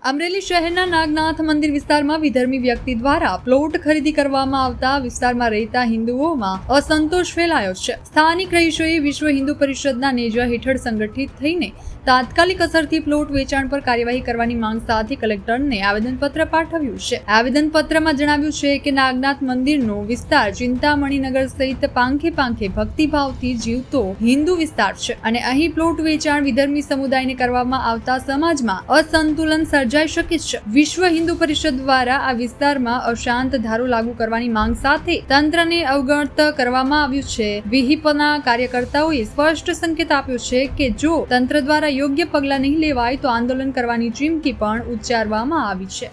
અમરેલી શહેરના નાગનાથ મંદિર વિસ્તારમાં વિધર્મી વ્યક્તિ દ્વારા પ્લોટ ખરીદી કરવામાં આવતા વિસ્તારમાં રહેતા હિન્દુઓમાં અસંતોષ ફેલાયો છે। સ્થાનિક રહીશોએ વિશ્વ હિન્દુ પરિષદના નેજા હેઠળ સંગઠિત થઈને તાત્કાલિક અસરથી પ્લોટ વેચાણ પર કાર્યવાહી કરવાની માંગ સાથે કલેક્ટરને આવેદનપત્ર પાઠવ્યું છે। આવેદનપત્રમાં જણાવ્યું છે કે નાગનાથ મંદિરનો વિસ્તાર ચિંતામણીનગર સહિત પાંખે પાંખે ભક્તિભાવથી જીવતો હિન્દુ વિસ્તાર છે અને અહીં પ્લોટ વેચાણ વિધર્મી સમુદાયને કરવામાં આવતા સમાજમાં અસંતુલન સર્જાઈ શકે છે। વિશ્વ હિન્દુ પરિષદ દ્વારા આ વિસ્તારમાં અશાંત ધારો લાગુ કરવાની માંગ સાથે તંત્રને અવગત કરવામાં આવ્યું છે। વિહિપના કાર્યકર્તાઓએ સ્પષ્ટ સંકેત આપ્યો છે કે જો તંત્ર દ્વારા યોગ્ય પગલાં નહીં લેવાય તો આંદોલન કરવાની ચીમકી પણ ઉચ્ચારવામાં આવી છે।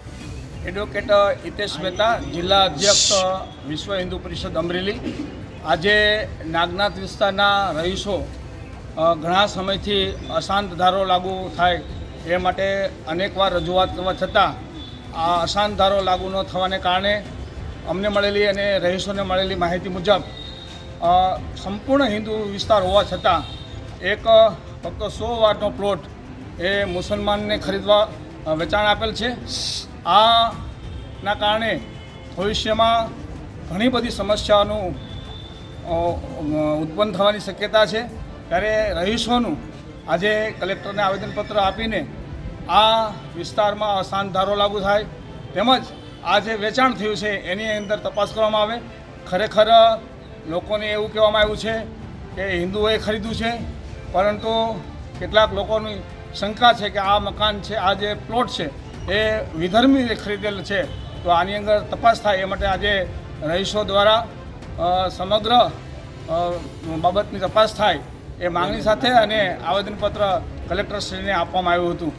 એડવોકેટ હિતેશ મહેતા, જિલ્લા અધ્યક્ષ વિશ્વ હિન્દુ પરિષદ અમરેલી। આજે નાગનાથ વિસ્તારના રહીશો ઘણા સમયથી અશાંત ધારો લાગુ થાય એ માટે અનેકવાર રજૂઆત કરવા છતાં આ અશાંત ધારો લાગુ ન થવાને કારણે અમને મળેલી અને રહીશોને મળેલી માહિતી મુજબ સંપૂર્ણ હિન્દુ વિસ્તાર હોવા છતાં એક ફક્ત 100 વારનો પ્લોટ એ મુસલમાનને ખરીદવા વેચાણ આપેલ છે। આના કારણે ભવિષ્યમાં ઘણી બધી સમસ્યાઓનું ઉત્પન્ન થવાની શક્યતા છે। ત્યારે રહીશોનું આજે કલેક્ટરને આવેદનપત્ર આપીને આ વિસ્તારમાં અશાંત ધારો લાગુ થાય તેમજ આ જે વેચાણ થયું છે એની અંદર તપાસ કરવામાં આવે। ખરેખર લોકોને એવું કહેવામાં આવ્યું છે કે હિન્દુઓએ ખરીદ્યું છે, પરંતુ કેટલાક લોકોની શંકા છે કે આ મકાન છે, આ જે પ્લોટ છે એ વિધર્મીએ ખરીદેલ છે। તો આની અંદર તપાસ થાય એ માટે આજે રહીશો દ્વારા સમગ્ર બાબતની તપાસ થાય એ માંગણી સાથે અને આવેદનપત્ર કલેક્ટરશ્રીને આપવામાં આવ્યું હતું।